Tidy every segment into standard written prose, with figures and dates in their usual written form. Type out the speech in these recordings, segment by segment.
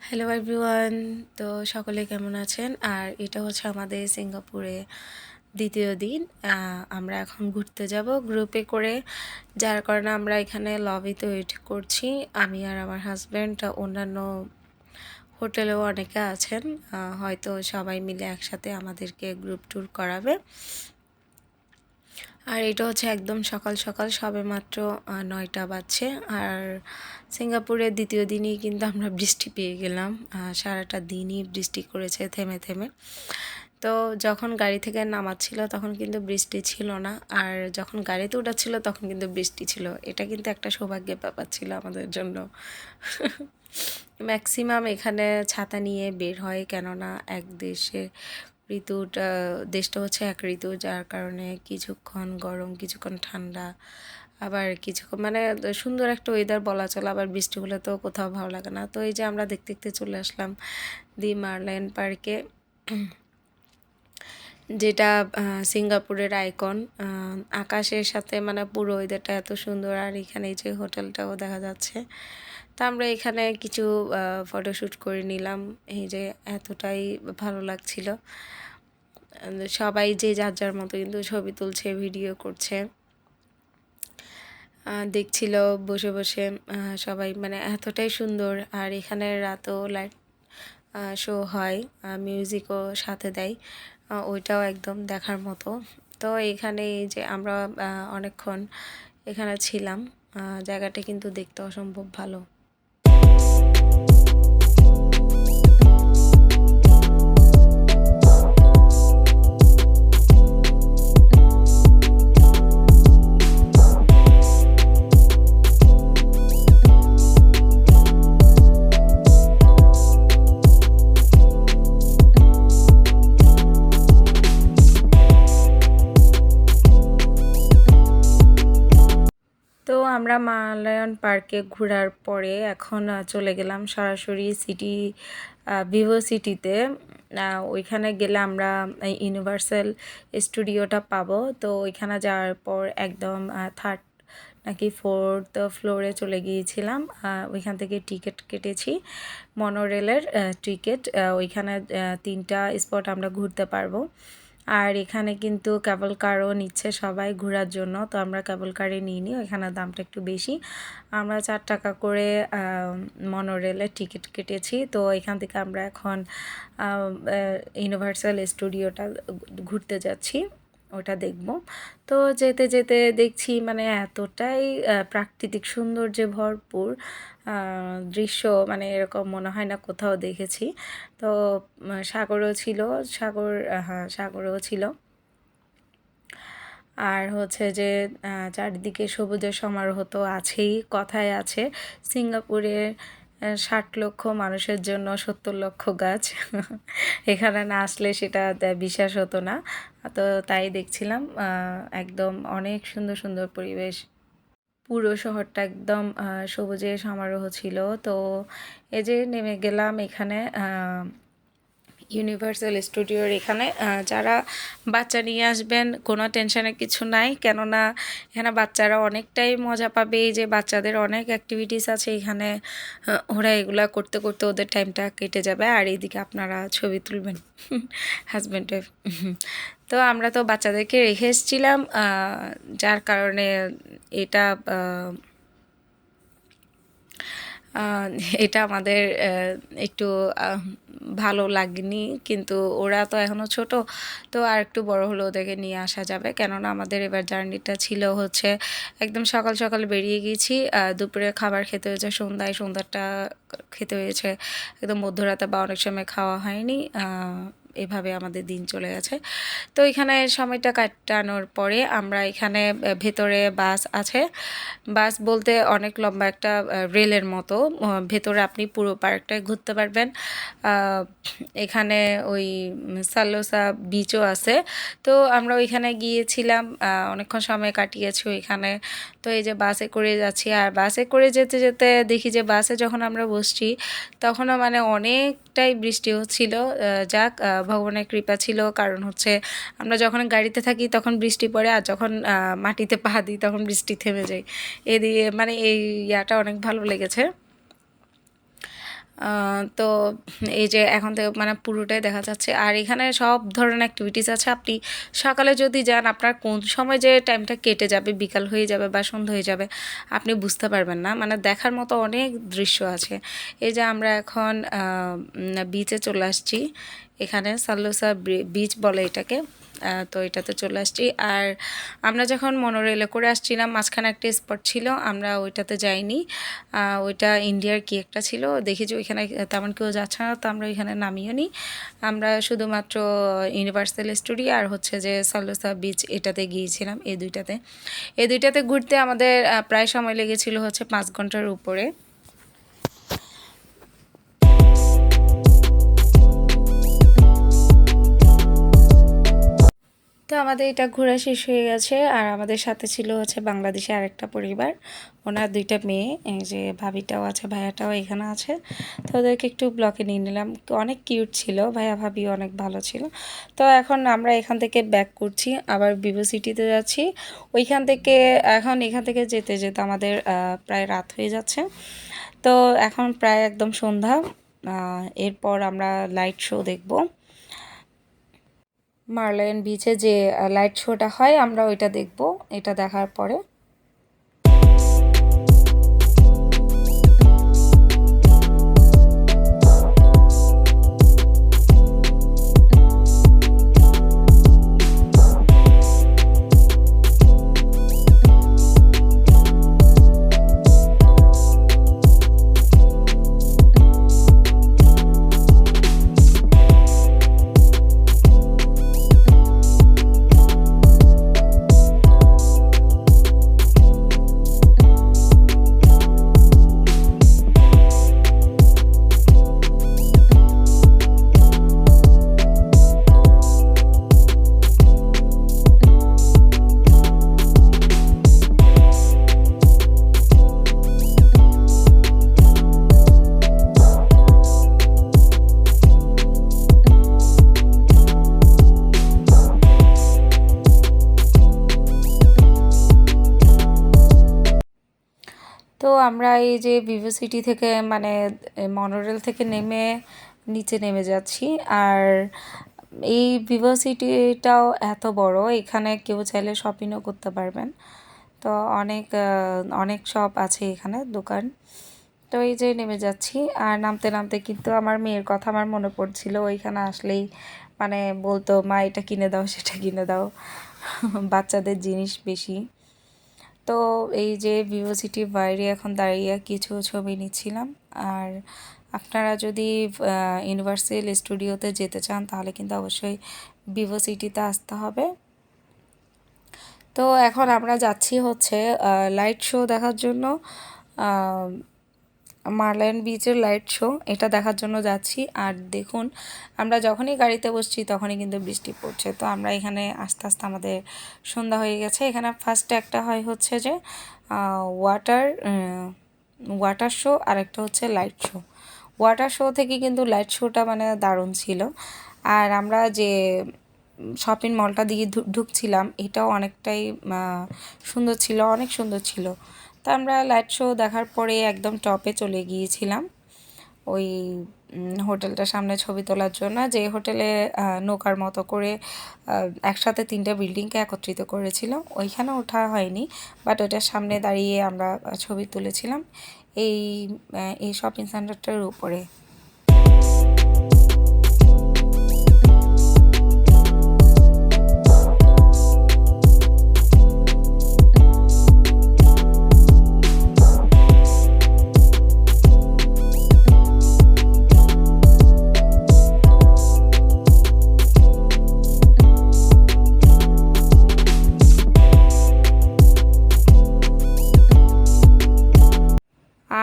Hello everyone. তো সকলে কেমন আছেন? আর এটা হচ্ছে আমাদের সিঙ্গাপুরে দ্বিতীয় দিন। আমরা এখন ঘুরতে যাব গ্রুপে করে, যার কারণে আমরা এখানে লবিতে ওয়েট করছি। আমি আর আমার হাজব্যান্ড, অন্যান্য হোটেলেও অনেকে আছেন। হয়তো সবাই মিলে একসাথে আমাদেরকে গ্রুপ ট্যুর করাবে। আর এটা হচ্ছে একদম সকাল সকাল, সবেমাত্র 9টা বাজছে। আর সিঙ্গাপুরের দ্বিতীয় দিনই কিন্তু আমরা বৃষ্টি পেয়ে গেলাম। সারাটা দিনই বৃষ্টি করেছে থেমে থেমে। তো যখন গাড়ি থেকে নামাচ্ছিল তখন কিন্তু বৃষ্টি ছিল না, আর যখন গাড়িতে উঠাচ্ছিল তখন কিন্তু বৃষ্টি ছিল। এটা কিন্তু একটা সৌভাগ্যের ব্যাপার ছিল আমাদের জন্য। ম্যাক্সিমাম এখানে ছাতা নিয়ে বের হয়, কেননা এক দেশটা হচ্ছে এক ঋতু, যার কারণে কিছুক্ষণ গরম, কিছুক্ষণ ঠান্ডা, আবার কিছুক্ষণ মানে সুন্দর একটা ওয়েদার বলা চলে। আবার বৃষ্টি হলে তো কোথাও ভালো লাগে না। তো এই যে আমরা দেখতে দেখতে চলে আসলাম দি মার্লাইন পার্কে, যেটা সিঙ্গাপুরের আইকন। আকাশের সাথে মানে পুরো ওয়েদারটা এত সুন্দর, আর এখানে এই যে হোটেলটাও দেখা যাচ্ছে। তা আমরা এখানে কিছু ফটোশ্যুট করে নিলাম। এই যে এতটাই ভালো লাগছিল। সবাই যে যার যার মতো কিন্তু ছবি তুলছে, ভিডিও করছে, দেখছিল বসে বসে। সবাই মানে এতটাই সুন্দর। আর এখানে রাতেও লাইট শো হয়, মিউজিকও সাথে দেয়, ওইটাও একদম দেখার মতো। তো এখানে এই যে আমরা অনেকক্ষণ এখানে ছিলাম। জায়গাটা কিন্তু দেখতে অসম্ভব ভালো। তো আমরা মালায়ন পার্কে ঘোরার পরে এখন চলে গেলাম সরাসরি ভিভো সিটিতে। ওইখানে গেলে আমরা ইউনিভার্সাল স্টুডিওটা পাবো। তো ওইখানে যাওয়ার পর একদম থার্ড নাকি ফোর্থ ফ্লোরে চলে গিয়েছিলাম। ওইখান থেকে টিকিট কেটেছি, মনোরেলের টিকিট। ওইখানে 3টা স্পট আমরা ঘুরতে পারবো। আর এখানে কিন্তু কেবল কারও নিচ্ছে সবাই ঘোরার জন্য, তো আমরা কেবল কারে নিইনি, ওইখানে দামটা একটু বেশি। আমরা 4 টাকা করে মনোরেলের টিকিট কেটেছি। তো এখান থেকে আমরা এখন ইউনিভার্সাল স্টুডিওটা ঘুরতে যাচ্ছি, ওটা দেখব। তো যেতে যেতে দেখছি মানে এতটাই প্রাকৃতিক সৌন্দর্যে ভরপুর দৃশ্য, মানে এরকম মনে হয় না কোথাও দেখেছি। তো সাগরও ছিল, হ্যাঁ সাগরও ছিল। আর হচ্ছে যে চারিদিকে সবুজের সমারোহ তো আছেই, কথায় আছে সিঙ্গাপুরের 60 লক্ষ মানুষের জন্য 70 লক্ষ গাছ। এখানে না আসলে সেটা বিশ্বাস হতো না। তো তাই দেখছিলাম, একদম অনেক সুন্দর সুন্দর পরিবেশ। পুরো শহরটা একদম সবুজে সমারোহ ছিল। তো এই যে নেমে গেলাম এখানে ইউনিভার্সাল স্টুডিওর এখানে। যারা বাচ্চা নিয়ে আসবেন কোনো টেনশনের কিছু নাই, কেননা এখানে বাচ্চারা অনেকটাই মজা পাবে। এই যে বাচ্চাদের অনেক অ্যাক্টিভিটিস আছে এখানে, ওরা এগুলা করতে করতে ওদের টাইমটা কেটে যাবে, আর এইদিকে আপনারা ছবি তুলবেন হাজব্যান্ড ওয়াইফ। তো আমরা তো বাচ্চাদেরকে রেখে এসেছিলাম, যার কারণে এটা এটা আমাদের একটু ভালো লাগেনি। কিন্তু ওরা তো এখনও ছোট, তো আর একটু বড় হলে ওদেরকে নিয়ে আসা যাবে। কেননা আমাদের এবার জার্নিটা ছিল হচ্ছে একদম সকাল সকাল বেরিয়ে গেছি, দুপুরে খাবার খেতে হয়েছে সন্ধ্যাটা খেতে হয়েছে একদম মধ্যরাতে, বা অনেক সময় খাওয়া হয়নি। এভাবে আমাদের দিন চলে গেছে। তো এখানে সময়টা কাটানোর পরে আমরা এখানে ভেতরে বাস আছে। বাস বলতে অনেক লম্বা একটা রেলের মতো, ভেতরে আপনি পুরো পার্কটায় ঘুরতে পারবেন। এখানে ওই সালোসা বিচও আছে। তো আমরা ওইখানে গিয়েছিলাম, অনেকক্ষণ সময় কাটিয়েছি ওইখানে। তো এই যে বাসে করে যাচ্ছি, আর বাসে করে যেতে যেতে দেখি যে বাসে যখন আমরা বসছি তখনও মানে অনেকটাই বৃষ্টি হচ্ছিল। যাক, ভগবানের কৃপা ছিল, কারণ হচ্ছে আমরা যখন গাড়িতে থাকি তখন বৃষ্টি পড়ে, আর যখন মাটিতে পা দিই তখন বৃষ্টি থেমে যায়। এদিকে মানে এই ইয়াটা অনেক ভালো লেগেছে। তো এই যে এখন থেকে মানে পুরোটাই দেখা যাচ্ছে। আর এখানে সব ধরনের অ্যাক্টিভিটিস আছে। আপনি সকালে যদি যান, আপনার কোন সময় যে টাইমটা কেটে যাবে, বিকাল হয়ে যাবে বা সন্ধ্যা হয়ে যাবে, আপনি বুঝতে পারবেন না। মানে দেখার মতো অনেক দৃশ্য আছে। এই যে আমরা এখন বিচে চলে আসছি, এখানে সাল্লোসা বিচ বলে এটাকে। তো এটাতে চলে আসছি। আর আমরা যখন মনোরেলে করে আসছিলাম, মাঝখানে একটা স্পট ছিল, আমরা ওইটাতে যাইনি। ওইটা ইন্ডিয়ার কি একটা ছিল, দেখি যে ওইখানে তেমন কেউ যাচ্ছে না, তো আমরা ওইখানে নামিও নি। আমরা শুধুমাত্র ইউনিভার্সাল স্টুডিও আর হচ্ছে যে সাল্লোসা বিচ এটাতে গিয়েছিলাম। এই দুইটাতে ঘুরতে আমাদের প্রায় সময় লেগেছিল হচ্ছে 5 ঘন্টার উপরে। তো আমাদের এটা ঘোরা শেষ হয়ে গেছে। আর আমাদের সাথে ছিল হচ্ছে বাংলাদেশে আরেকটা পরিবার, ওনার 2টা মেয়ে, এই যে ভাবিটাও আছে, ভাইয়াটাও এখানে আছে। তো ওদেরকে একটু ব্লকে নিয়ে নিলাম, অনেক কিউট ছিল, ভাইয়া ভাবিও অনেক ভালো ছিল। তো এখন আমরা এখান থেকে ব্যাক করছি, আবার ভিভো সিটিতে যাচ্ছি। এখান থেকে যেতে যেতে আমাদের প্রায় রাত হয়ে যাচ্ছে। তো এখন প্রায় একদম সন্ধ্যা। এরপর আমরা লাইট শো দেখব। মার্লায়ন বিচে যে লাইট শোটা হয়, আমরা ওইটা দেখব। এটা দেখার পরে তো আমরা এই যে ভিভো সিটি থেকে মানে মনোরেল থেকে নেমে নিচে নেমে যাচ্ছি। আর এই ভিভো সিটিটাও এত বড়, এখানে কেউ চাইলে শপিংও করতে পারবেন। তো অনেক শপ আছে এখানে, দোকান। তো এই যে নেমে যাচ্ছি। আর নামতে নামতে কিন্তু আমার মেয়ের কথা আমার মনে পড়ছিল, ওইখানে আসলেই মানে বলতো, মা এটা কিনে দাও, সেটা কিনে দাও। বাচ্চাদের জিনিস বেশি। তো এই যে ভিভো সিটির বাইরে এখন দাঁড়িয়ে কিছু ছবি নিচ্ছিলাম। আর আপনারা যদি ইউনিভার্সাল স্টুডিওতে যেতে চান, তাহলে কিন্তু অবশ্যই ভিভো সিটিতে আসতে হবে। তো এখন আমরা যাচ্ছি হচ্ছে লাইট শো দেখার জন্য। মার্লায়ন বিচের লাইট শো, এটা দেখার জন্য যাচ্ছি। আর দেখুন, আমরা যখনই গাড়িতে বসছি তখনই কিন্তু বৃষ্টি পড়ছে। তো আমরা এখানে আস্তে আস্তে আমাদের সন্ধ্যা হয়ে গেছে। এখানে ফার্স্টে একটা হয় হচ্ছে যে ওয়াটার ওয়াটার শো, আর একটা হচ্ছে লাইট শো। ওয়াটার শো থেকে কিন্তু লাইট শোটা মানে দারুণ ছিল। আর আমরা যে শপিং মলটা দিয়ে ঢুকছিলাম, এটাও অনেকটাই সুন্দর ছিল, অনেক সুন্দর ছিল। তা আমরা লাইট শো দেখার পরে একদম টপে চলে গিয়েছিলাম ওই হোটেলটার সামনে ছবি তোলার জন্য, যে হোটেলে নৌকার মতো করে একসাথে 3টা বিল্ডিংকে একত্রিত করেছিল। ওইখানে ওঠা হয়নি, বাট ওইটার সামনে দাঁড়িয়ে আমরা ছবি তুলেছিলাম এই এই শপিং সেন্টারটার উপরে।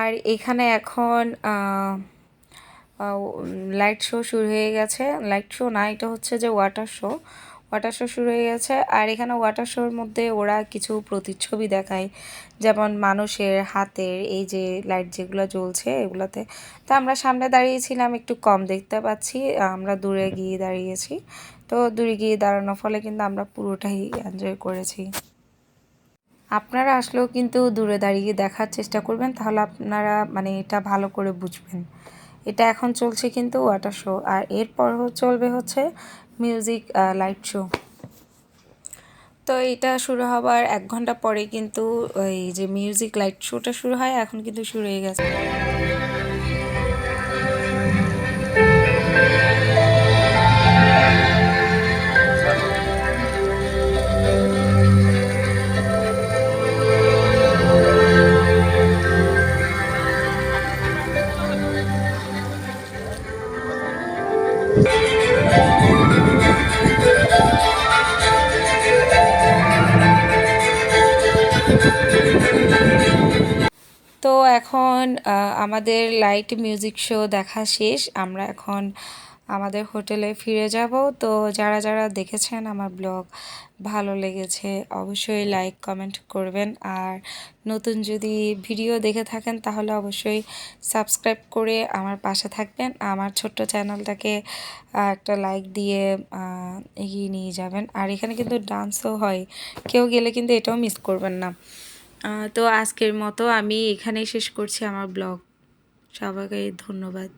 আর এখানে এখন লাইট শো শুরু হয়ে গেছে। লাইট শো না, এটা হচ্ছে যে ওয়াটার শো। ওয়াটার শো শুরু হয়ে গেছে। আর এখানে ওয়াটার শোর মধ্যে ওরা কিছু প্রতিচ্ছবি দেখায়, যেমন মানুষের হাতের এই যে লাইট যেগুলো জ্বলছে এগুলোতে। তো আমরা সামনে দাঁড়িয়েছিলাম, একটু কম দেখতে পাচ্ছি, আমরা দূরে গিয়ে দাঁড়িয়েছি। তো দূরে গিয়ে দাঁড়ানোর ফলে কিন্তু আমরা পুরোটাই এনজয় করেছি। আপনারা আসলেও কিন্তু দূরে দাঁড়িয়ে দেখার চেষ্টা করবেন, তাহলে আপনারা মানে এটা ভালো করে বুঝবেন। এটা এখন চলছে কিন্তু ওয়াটার শো, আর এরপর চলবে হচ্ছে মিউজিক লাইট শো। তো এটা শুরু হবার 1 ঘন্টা পরে কিন্তু ওই যে মিউজিক লাইট শোটা শুরু হয়, এখন কিন্তু শুরু হয়ে গেছে। তো এখন আমাদের লাইট মিউজিক শো দেখা শেষ, আমরা এখন আমাদের হোটেলে ফিরে যাব। তো যারা যারা দেখেছেন আমার ব্লগ ভালো লেগেছে অবশ্যই লাইক কমেন্ট করবেন, আর নতুন যদি ভিডিও দেখে থাকেন তাহলে অবশ্যই সাবস্ক্রাইব করে আমার পাশে থাকবেন, আমার ছোট্ট চ্যানেলটাকে একটা লাইক দিয়ে এগিয়ে নিয়ে যাবেন। আর এখানে কিন্তু ডান্সও হয়, কেউ গেলে কিন্তু এটাও মিস করবেন না। তো আজকের মতো আমি এখানেই শেষ করছি আমার ব্লগ। সবাইকে ধন্যবাদ।